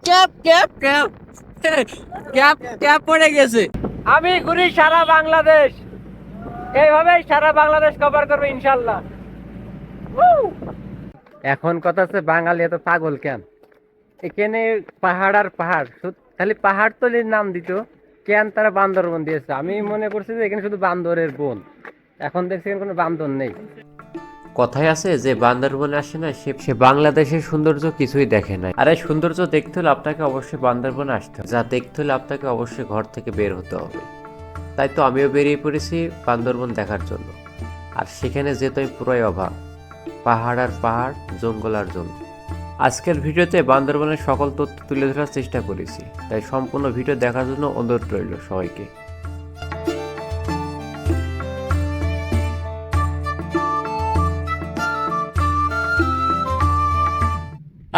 Cap cap cap cap cap পড়ে গেছে। আমি ঘুরি সারা বাংলাদেশ, এইভাবেই সারা বাংলাদেশ কভার করবো ইনশাল্লাহ। এখন কথা হচ্ছে বাঙালি এত পাগল কেন? এখানে পাহাড় আর পাহাড়, খালি পাহাড় তলির নাম দিত, কেন তারা বান্দরবন দিয়েছে? আমি মনে করছি যে এখানে শুধু বান্দরের বন, এখন দেখছি এখানে কোনো বান্দর নেই। কথায় আছে যে বান্দরবনে আসে না সে সে বাংলাদেশের সৌন্দর্য কিছুই দেখে নাই। আর এই সৌন্দর্য দেখতে হলে আপনাকে অবশ্যই বান্দরবনে আসতে হবে, যা দেখতে হলে আপনাকে অবশ্যই ঘর থেকে বের হতে হবে। তাই তো আমিও বেরিয়ে পড়েছি বান্দরবন দেখার জন্য। আর সেখানে যেতে আমি পুরোই অবাক, পাহাড় আর পাহাড়, জঙ্গল আর জঙ্গল। আজকের ভিডিওতে বান্দরবনের সকল তথ্য তুলে ধরার চেষ্টা করেছি, তাই সম্পূর্ণ ভিডিও দেখার জন্য অনুরোধ রইল সবাইকে।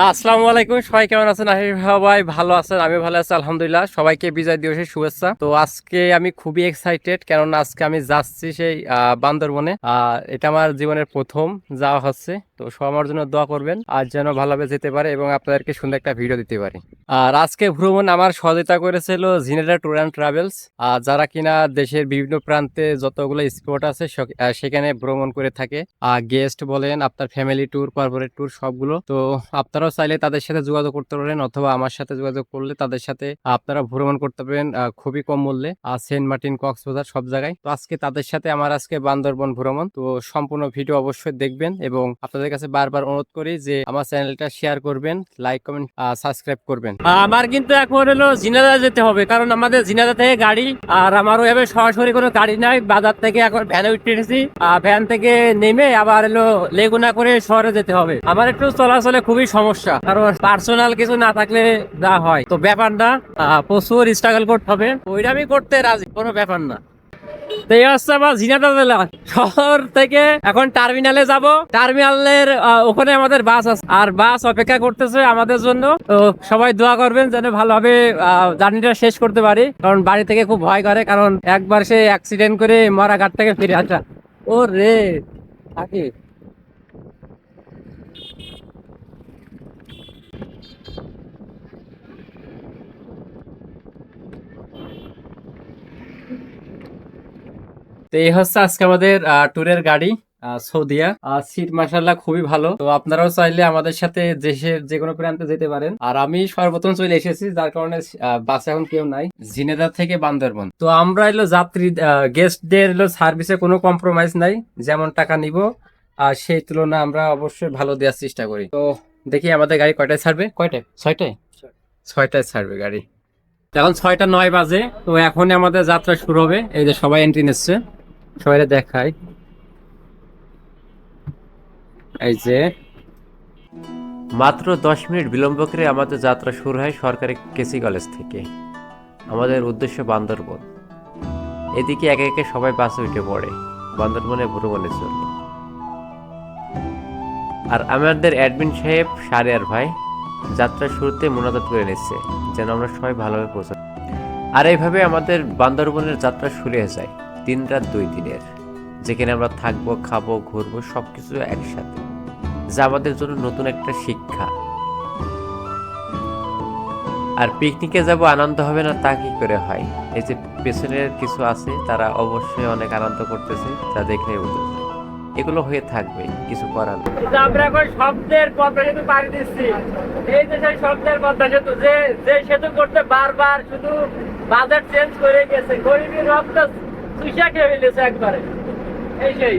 আসসালামু আলাইকুম, সবাই কেমন আছেন? আশা করি সবাই ভালো আছেন, আমি ভালো আছি আলহামদুলিল্লাহ। সবাইকে বিজয় দিবসের শুভেচ্ছা। তো আজকে আমি খুবই এক্সাইটেড, কেননা আজকে আমি যাচ্ছি সেই বান্দরবনে। এটা আমার জীবনের প্রথম যাওয়া হচ্ছে। তো সব আমার জন্য দোয়া করবেন, আর যেন ভালোভাবে যেতে পারে এবং আপনাদেরকে সুন্দর একটা ভিডিও দিতে পারি। আর আজকে ভ্রমণ আমার সহযোগিতা করেছিল ঝিনেদা ট্যুর অ্যান্ড ট্রাভেলস, যারা কিনা দেশের বিভিন্ন প্রান্তে যতগুলো স্পট আছে সেখানে ভ্রমণ করে থাকে। গেস্ট বলেন, আপনার ফ্যামিলি ট্যুর, কর্পোরেট ট্যুর, সবগুলো। তো আপনারাও চাইলে তাদের সাথে যোগাযোগ করতে পারেন, অথবা আমার সাথে যোগাযোগ করলে তাদের সাথে আপনারা ভ্রমণ করতে পারেন খুবই কম মূল্যে। সেন্ট মার্টিন, কক্সবাজার, সব জায়গায়। তো আজকে তাদের সাথে আমার আজকে বান্দরবন ভ্রমণ। তো সম্পূর্ণ ভিডিও অবশ্যই দেখবেন, এবং আপনাদের কাছে বারবার অনুরোধ করি যে আমার চ্যানেলটা শেয়ার করবেন, লাইক, কমেন্ট, সাবস্ক্রাইব করবেন। আমার কিন্তু এখন হলো ঝিনাইদহ যেতে হবে, কারণ আমাদের ঝিনাইদহ থেকে গাড়ি, আর আমার ওইভাবে সরাসরি কোনো গাড়ি নাই। বাজার থেকে এখন ভ্যানে উঠে এসেছি, ভ্যান থেকে নেমে আবার হলো লেগুনা করে শহরে যেতে হবে। আমার একটু চলাচলে খুবই সমস্যা, কারণ পার্সোনাল কিছু না থাকলে যা হয় তো ব্যাপার না, প্রচুর স্ট্রাগল করতে হবে। ওইটা আমি করতে রাজি, কোনো ব্যাপার না। তো এই হচ্ছে আমার ঝিনাইদহ জেলা। শহর থেকে এখন টার্মিনালে যাব। টার্মিনালের ওখানে আমাদের বাস আছে, আর বাস অপেক্ষা করতেছে আমাদের জন্য। তো সবাই দোয়া করবেন যেন ভালোভাবে জার্নিটা শেষ করতে পারি, কারণ বাড়ি থেকে খুব ভয় করে, কারণ একবার সে অ্যাক্সিডেন্ট করে মারা ঘাট থেকে ফিরে আসা। ও রে থাকি। তো এই হচ্ছে আজকে আমাদের ট্যুরের গাড়ি, সৌদিয়া। সিট মাশাআল্লাহ খুবই ভালো। তো আপনারাও চাইলে আমাদের সাথে দেশের যে কোনো প্রান্তে যেতে পারেন। আর আমি সর্বপ্রথম চলে এসেছি, যার কারণে বাসে এখন কেউ নাই। ঝিনেদা থেকে বান্দরবন। তো আমরা এলো যাত্রী, গেস্টদের এলো সার্ভিসে কোনো কম্প্রোমাইজ নাই, যেমন টাকা নিব আর সেই তুলনা আমরা অবশ্যই ভালো দেওয়ার চেষ্টা করি। তো দেখি আমাদের গাড়ি কয়টায় ছাড়বে। কয়টায়? 6টায়? 6টায় ছাড়বে গাড়ি। এখন 6:09 বাজে। তো এখন আমাদের যাত্রা শুরু হবে। এই যে সবাই এন্ট্রি নিচ্ছে, সবাই দেখাই। এই যে মাত্র 10 মিনিট বিলম্ব করে আমাদের যাত্রা শুরু হয় সরকারি কেসি কলেজ থেকে। আমাদের উদ্দেশ্য বান্দরবন। এদিকে একে একে সবাই বাসে উঠে পড়ে বান্দরবনে ভ্রমণের জন্য। আর আমাদের অ্যাডমিন সাহেব শাহরিয়ার ভাই যাত্রা শুরুতে মোনাজাত করে নিচ্ছে যেন আমরা সবাই ভালোভাবে পৌঁছাই। আর এইভাবে আমাদের বান্দরবনের যাত্রা শুরু হয়ে যায় 3 রাত 2 দিনের, যেখানে আমরা থাকবো, খাবো, ঘুরবো, সবকিছু একসাথে, যা আমাদের জন্য নতুন একটা শিক্ষা। আর পিকনিকে যাব আনন্দ হবে না তা কি করে হয়? এই যে পেছনের কিছু আছে তারা অবশ্যই অনেক আনন্দ করতেছে, যা দেখলে বুঝতে যায়। এগুলো হয়ে থাকবে, কিছু করার নেই। আমরা এখন শব্দের পদ্মা সেতু পাড়ি দিচ্ছি। এই যে সেই শব্দের পদ্মা সেতু, যে সেতু করতে বারবার শুধু বাজেট চেঞ্জ করে গেছে, গরিবের রক্ত চুষা খেয়ে ফেলেছে একবারে। এই সেই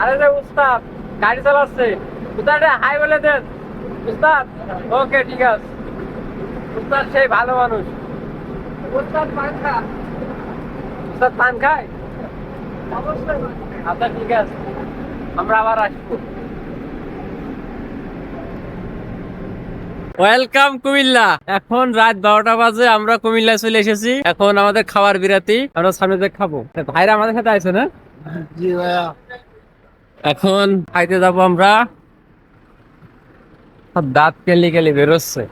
আরে যে উস্তাদ গাড়ি চালাচ্ছে, উস্তাদ হাই বলে দেন। উস্তাদ ওকে, ঠিক আছে। উস্তাদ সেই ভালো মানুষ। উস্তাদ পান খায়? উস্তাদ পান খায়? অবশ্যই। আচ্ছা ঠিক আছে, আমরা আবার আসবো। ওয়েলকাম কুমিল্লা। এখন রাত 12টা বাজে, আমরা কুমিল্লা চলে এসেছি। এখন আমাদের খাবার বিরাতি, আমরা সামনে যে খাবো। ভাইরা আমাদের সাথে আছে না? জি ভাইয়া। এখন খাইতে যাবো আমরা। দাঁত কেলি কেলি বেরোচ্ছে।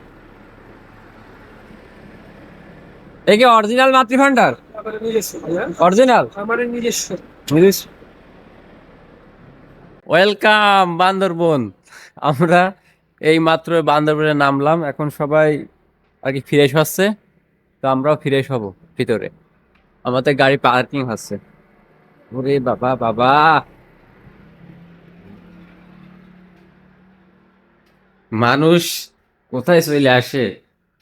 এই কি অরিজিনাল মাতৃ ভান্ডার? অরিজিনাল আমার নিজস্ব। ওয়েলকাম বান্দরবন। আমরা এই মাত্র বান্দরবনে নামলাম, এখন সবাই আর কি ফ্রেশ হচ্ছে, তো আমরাও ফ্রেশ হব ভিতরে। আমাদের গাড়ি পার্কিং হচ্ছে। ওরে বাবা বাবা, মানুষ কোথায় চলে আসে,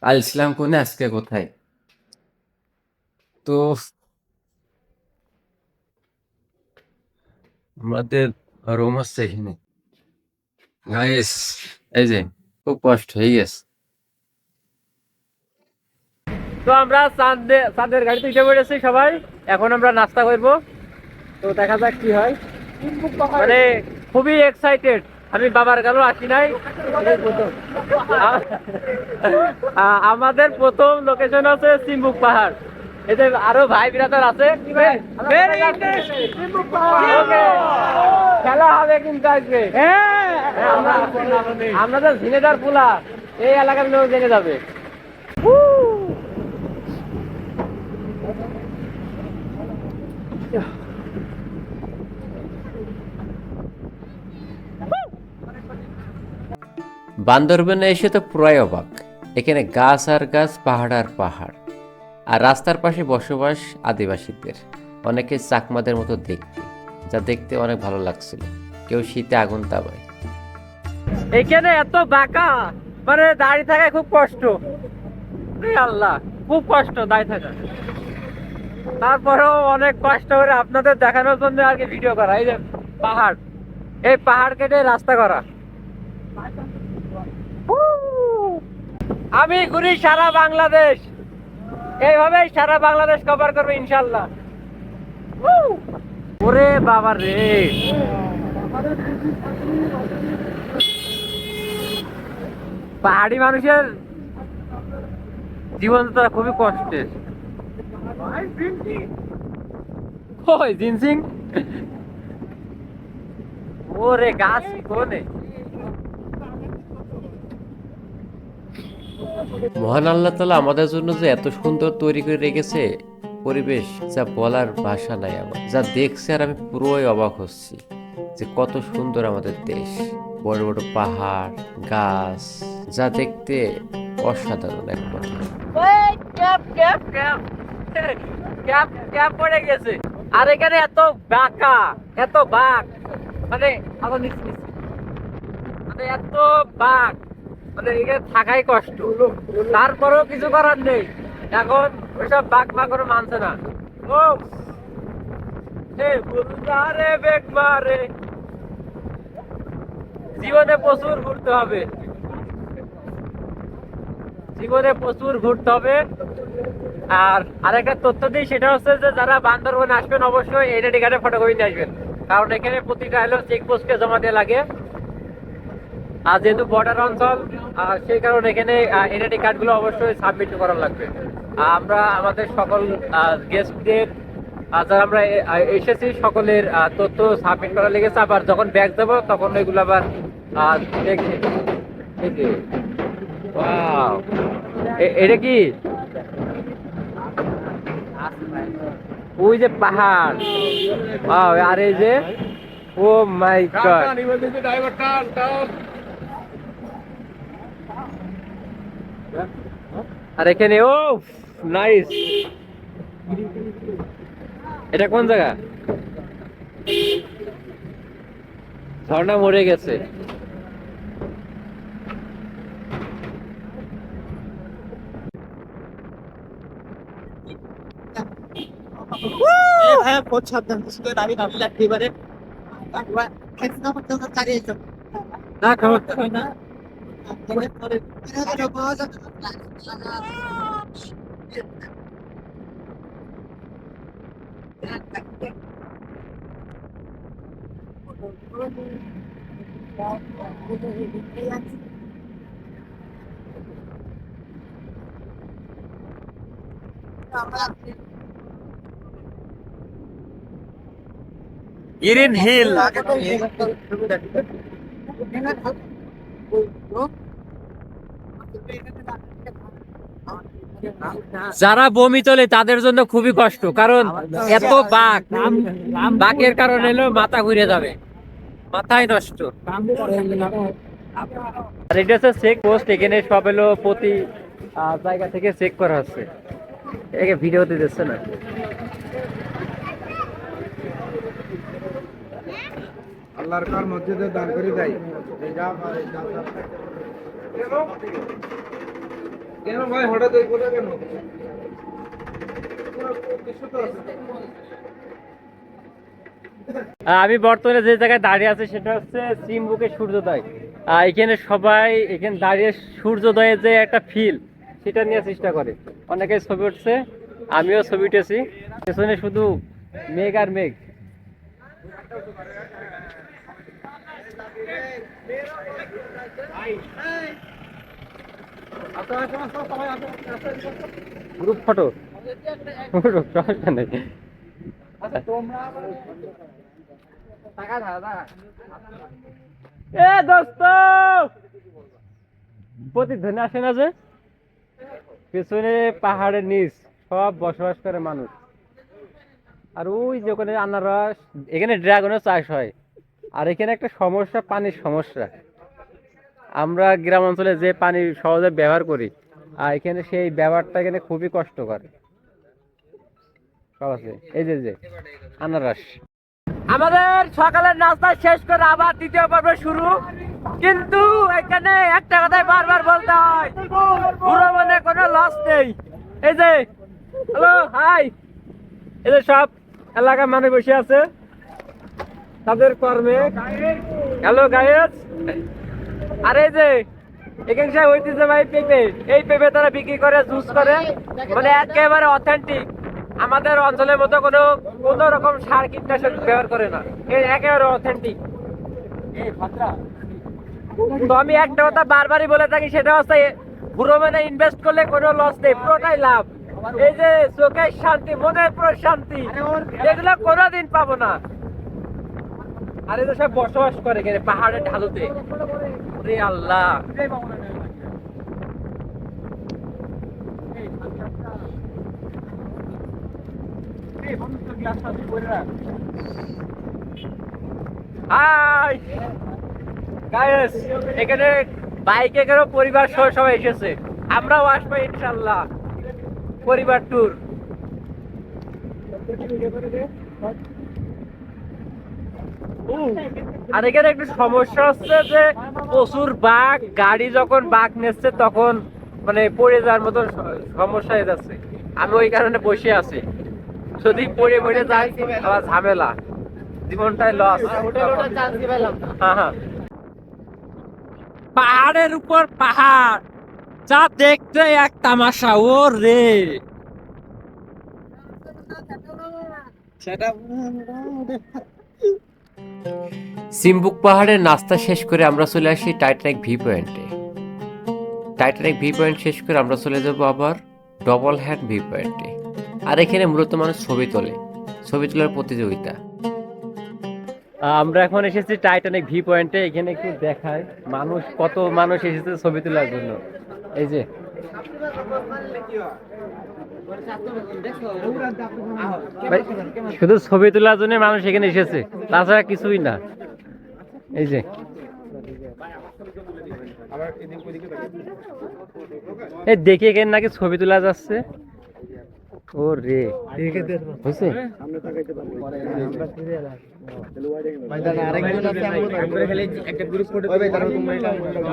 কাল ছিলাম কোনে আজকে কোথায়। তো আমাদের রুম হচ্ছে এখানে গাইস, এই যে খুব কষ্ট হয়ে গেছে। তো আমরা চাঁদের গাড়িতে উঠে পড়েছি সবাই, এখন আমরা নাস্তা করবো। তো দেখা যাক কি হয়, মানে খুবই এক্সাইটেড। আমি বাবার গেল আসি নাই, এই প্রথম। আমাদের প্রথম লোকেশন আছে চিম্বুক পাহাড়। এতে আরো ভাই বিরাদার আছে। Okay, খেলা হবে কিন্তু আজকে। আমরা তো ঝিনেদার পোলা, এই এলাকার লোক জেনে যাবে। বান্দরবনে এসে তো পুরাই অবাক। এখানে গাছ আর গাছ, পাহাড় আর পাহাড়, আর রাস্তার পাশে বসবাস আদিবাসীদের, অনেকে চাকমাদের মতো দেখতে, যা দেখতে অনেক ভালো লাগছিল। কেউ শীতে আগুন তাবায়। এখানে এত বাঁকা, মানে দাঁড়িয়ে থাকা খুব কষ্ট। এ আল্লাহ, খুব কষ্ট দাঁড়িয়ে থাকা। তারপরেও অনেক কষ্ট করে আপনাদের দেখানোর জন্য আর কি ভিডিও করা। এই যে পাহাড়, এই পাহাড় কেটে রাস্তা করা। আমি ঘুরি সারা বাংলাদেশ, এইভাবেই সারা বাংলাদেশ কভার করবো ইনশাল্লাহ। ওরে বাবা রে, পাহাড়ি মানুষের জীবন তো খুবই কষ্টের। ওই জিনসিং, ওরে গাছ কোনে। মহান আল্লাহ তাআলা আমাদের জন্য যে এত সুন্দর তৈরি করে রেখেছে পরিবেশ, যা বলার ভাষা নাই আমার। যা দেখছে আর আমি পুরোই অবাক হচ্ছি যে কত সুন্দর আমাদের দেশ। বড় বড় পাহাড়, গাছ, যা দেখতে অসাধারণ এক কথা। Cap cap cap cap cap পড়ে গেছে। আর এখানে এত বাঁকা, এত বাঁক, মানে আবার মানে এত বাঁক, মানে এখানে থাকাই কষ্ট। তারপরেও কিছু করার নেই, এখন ওইসব বাঘ বাঘ করে মানছে না। ও রে বেগ মারে, জীবনে প্রচুর ঘুরতে হবে, জীবনে প্রচুর ঘুরতে হবে। আর আরেকটা তথ্য দিই, সেটা হচ্ছে যে যারা বান্দরবনে আসবেন অবশ্যই আইডেন্টি কার্ডে ফটোকপি নিয়ে আসবেন, কারণ এখানে প্রতিটা হলো চেকপোস্টে জমা দিয়ে লাগে। আর যেহেতু বর্ডার অঞ্চল, সেই কারণে এখানে আইডেন্টি কার্ডগুলো অবশ্যই সাবমিট করা লাগবে। আমরা আমাদের সকল গেস্টদের, যারা আমরা এসেছি সকলের তথ্য সাবমিট করা লেগেছে। আবার যখন ব্যাগ দেবো তখন ওইগুলো আবার দেখছি। Wow! এটা কি? ওই যে পাহাড়, আর এই যে, ও মাই গড, আর এখানে ও নাইস। এটা কোন জায়গা? ঝর্ণা মরে গেছে। হ্যাঁ বহুত সাবধান আমি ভাবছি একেবারে না খাবার না গ্রিন হিল। যারা বমি তোলে তাদের জন্য খুবই কষ্ট, কারণ এত বাঘ, বাঘের কারণে হলো মাথা ঘুরে যাবে, মাথায় নষ্ট। আর এটা হচ্ছে চেক পোস্ট, এখানে সব হলো প্রতি জায়গা থেকে চেক করা হচ্ছে। একে ভিডিওতে দিচ্ছে না। আল্লাহর কার মসজিদে দান করে দেয় কেন ভাই হঠাৎ এই কথা কেন? আমি বর্তমানে যে জায়গায় দাঁড়িয়ে আছি সেটা হচ্ছে চিম্বুকের সূর্যোদয়। এখানে সবাই এখানে দাঁড়িয়ে সূর্যোদয়ের যে একটা ফিল সেটা নিয়ে চেষ্টা করে। অনেকে ছবি উঠছে, আমিও ছবি উঠেছি। পেছনে শুধু মেঘ আর মেঘ। গ্রুপ ফটো সমস্যা নেই। এ দোস্ত প্রতিধ্বনি আসে না যে? পেছনে পাহাড়ের নিচ সব বসবাস করে মানুষ। আর ওই যে ওখানে আনারস, এখানে ড্রাগনের চাষ হয়। আর এখানে একটা সমস্যা, পানির সমস্যা। আমরা গ্রাম অঞ্চলে যে পানি সহজে ব্যবহার করি, আর এখানে সেই ব্যবহারটা এখানে খুবই কষ্টকর। সব আছে এই যে আনারস। আমাদের সকালের নাস্তা শেষ করে আবার দ্বিতীয় পর্ব শুরু। কিন্তু এখানে একটা কথাই বারবার বলতে হয়, ভ্রমণে কোনো লস নেই। এই যে হ্যালো হাই, এই যে সব এলাকার মানুষ বসে আছে তাদের কর্মে। Hello guys. আর এই যে এখানে সব ঐতিহ্যবাহী পেঁপে, এই পেঁপে তারা বিক্রি করে, জুস করে, মানে একেবারে অথেন্টিক। আমাদের অঞ্চলের মতো কোনো রকম সার কীটনাশক ব্যবহার করে না, একেবারে অথেন্টিক। তো আমি একটা কথা বারবারই বলে থাকি, সেটা হচ্ছে ভ্রমণে ইনভেস্ট করলে কোনো লস নেই, পুরোটাই লাভ। এই যে চোখের শান্তি, মনের প্রশান্তি, এগুলো কোনোদিন পাবো না। আর এই যে সব বসবাস করে এখানে পাহাড়ের ঢালুতে। ওরে আল্লাহ, হাই গাইস, এখানে বাইকে করে পরিবার সহ সবাই এসেছে। আমরাও আসবো ইনশাল্লাহ, পরিবার ট্যুর। আর এখানে একটু সমস্যা হচ্ছে যে প্রচুর বাঘ, গাড়ি যখন বাঘ নিচ্ছে তখন মানে পড়ে যাওয়ার মতো সমস্যা হয়ে যাচ্ছে। আমি ওই কারণে বসে আছি, যদি পড়ে যাই আবার ঝামেলা, জীবনটাই লস। হ্যাঁ হ্যাঁ, পাহাড়ের উপর পাহাড়, যা দেখতে এক তামাশা। ও রে, সিম্বুক পাহাড়ের নাস্তা শেষ করে আমরা চলে আসি টাইটানিক ভি পয়েন্টে। টাইটানিক ভি পয়েন্ট শেষ করে আমরা চলে যাব আবার ডবল হ্যান্ড ভি পয়েন্টে। আর এখানে মূলত মানুষ ছবি তোলে, ছবি তোলার প্রতিযোগিতা। আমরা এখন এসেছি টাইটানিক ভি পয়েন্টে। এখানে একটু দেখায় মানুষ, কত মানুষ এসেছে ছবি তোলার জন্য। এই যে ভাই, শুধু ছবি তোলার জন্য মানুষ এখানে এসেছে, তাছাড়া কিছুই না। এই যে এই দেখে এখানে নাকি ছবি তোলা যাচ্ছে। ও রে, বুঝছে?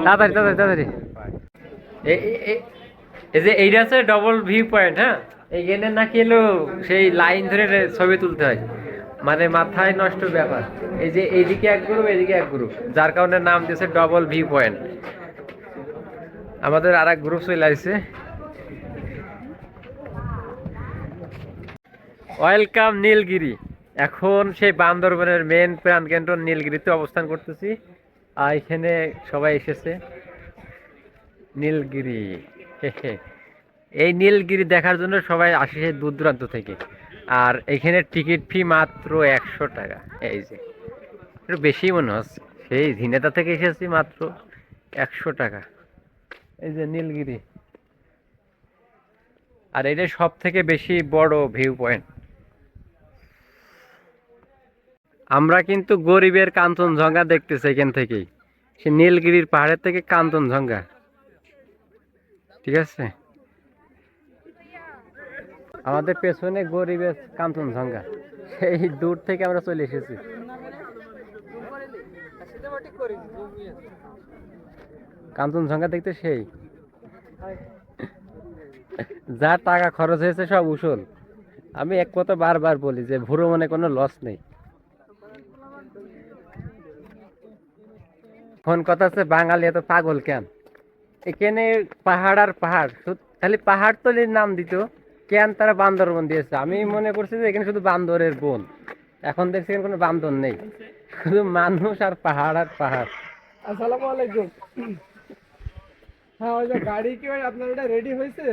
তাড়াতাড়ি তাড়াতাড়ি তাড়াতাড়ি। এই যে এইটা আছে ডবল ভিউ পয়েন্ট। হ্যাঁ, এইখানে নাকি এলো সেই লাইন ধরে ছবি তুলতে হয়, মানে মাথায় নষ্ট ব্যাপার। এই যে এইদিকে এক গ্রুপ, এইদিকে এক গ্রুপ, যার কারণে নাম দিয়েছে ডবল ভিউ পয়েন্ট। আমাদের আর এক গ্রুপ চলে আসছে। ওয়েলকাম নীলগিরি। এখন সেই বান্দরবনের মেন প্রাণকেন্দ্র নীলগিরিতে অবস্থান করতেছি। আর এখানে সবাই এসেছে নীলগিরি। এই নীলগিরি দেখার জন্য সবাই আসে সেই দূর দূরান্ত থেকে। আর এখানে টিকিট ফি মাত্র 100 টাকা। এই যে একটু বেশি মনে হচ্ছে, সেই ঝিনেদা থেকে এসেছি, মাত্র 100 টাকা। এই যে নীলগিরি, আর এটা সব থেকে বেশি বড় ভিউ পয়েন্ট। আমরা কিন্তু গরিবের কাঞ্চনজঙ্ঘা দেখতেছি এখান থেকেই, সে নীলগিরির পাহাড়ের থেকে কাঞ্চনজঙ্ঘা। ঠিক আছে, আমাদের পেছনে গরিবের কাঞ্চনজঙ্ঘা, সেই দূর থেকে আমরা চলে এসেছি। কাঞ্চনজঙ্ঘা দেখতে সেই যা টাকা খরচ হয়েছে সব উসুল। আমি এক কথা বারবার বলি যে ভ্রমণে কোনো লস নেই। কোন কথা আছে, বাঙালি এত পাগল কেন? এখানে পাহাড় আর পাহাড়, খালি পাহাড় তলির নাম দিত, কেন তারা বান্দরবন দিয়েছে? আমি মনে করছি যে এখানে শুধু বান্দরের বন, এখন দেখছি এখানে কোনো বান্দর নেই, শুধু মানুষ আর পাহাড় আর পাহাড়। আসসালামু আলাইকুম। হ্যাঁ, ওই যে গাড়ি কি ভাই আপনার এটা রেডি হয়েছে?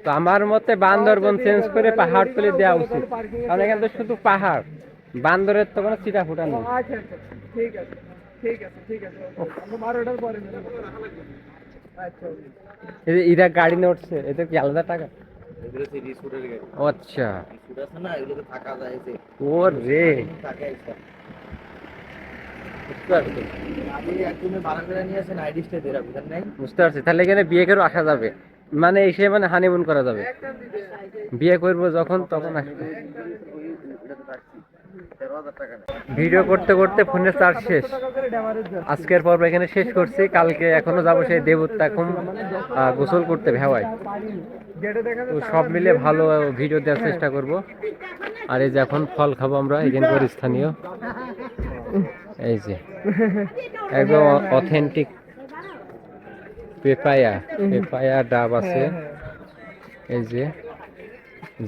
তো আমার মতে বান্দরবন চেঞ্জ করে পাহাড় তলি দেওয়া উচিত, কারণ এখানে তো শুধু পাহাড়, বান্দরের তো কোনো চিটা ফুটা নেই। আচ্ছা আচ্ছা, ঠিক আছে ঠিক আছে ঠিক আছে, আমরা 12টার পরে নেব। আচ্ছা, এই যে এরা গাড়ি নিয়ে উঠছে, এদের কি আলাদা টাকা? এগুলো সেই রিসোর্টের গাড়ি, ও আচ্ছা, রিসোর্ট আছে না, এগুলোতে থাকা যায় যে ও রে, থাকে একটা। বুঝতে পারছি আপনি একজনের ভাড়া করে নিয়ে আসেন, আইডি স্টে দেরা বুঝেন নাই? বুঝতে পারছি। তাহলে এখানে বিয়ে করেও আসা যাবে, মানে এসে মানে হানিমুন করা যাবে, বিয়ে করবো যখন তখন আসবে। ভিডিও করতে করতে ফোনের চার্জ শেষ, আজকের পর্ব এখানে শেষ করছি। কালকে এখনো যাবো সেই দেবুত্তাকুম গোসল করতে ভেওয়ায়। তো সব মিলে ভালো ভিডিও দেওয়ার চেষ্টা করব। আর এই যে এখন ফল খাবো আমরা, এখানকার স্থানীয়, এই যে একদম অথেন্টিক পেপায়া ডাব আছে, এই যে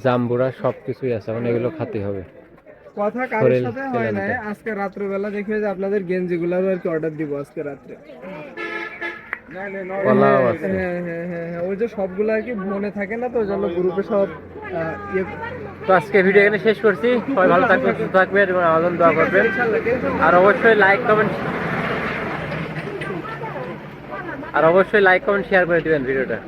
জাম্বুরা, সবকিছুই আছে, এখন এগুলো খেতে হবে। কথা কারোর সাথে হয় না, আজকে রাত্রেবেলা দেখবে যে আপনাদের গেঞ্জিগুলোরও আর কি অর্ডার দিব আজকে রাত্রে। কলাও আছে। হ্যাঁ হ্যাঁ হ্যাঁ হ্যাঁ, ওই যে সবগুলো আর কি মনে থাকে না, তো ওই জন্য গ্রুপে সব ইয়ে। তো আজকে ভিডিও এখানে শেষ করছি। সবাই ভালো থাকবেন, সুস্থ থাকবেন এবং আমাদের দোয়া করবেন। আর অবশ্যই লাইক কমেন্ট শেয়ার করে দিবেন ভিডিওটা।